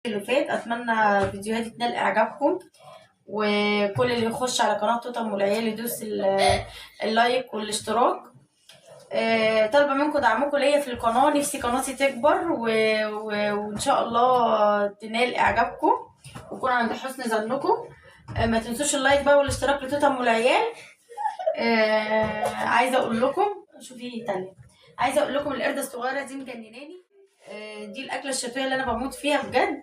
اللي فات. اتمنى فيديوهاتي تنال اعجابكم، وكل اللي يخش على قناه توتم والعيال يدوس اللايك والاشتراك. طالبه منكم دعمكم ليا في القناه، نفسي قناتي تكبر وان شاء الله تنال اعجابكم ويكون عند حسن ظنكم. ما تنسوش اللايك بقى والاشتراك لتوتم والعيال. عايزه اقول لكم، شوفي تانية، عايزه اقول لكم القرده الصغيره دي مجنناني. دي الاكله الشتويه اللي انا بموت فيها بجد.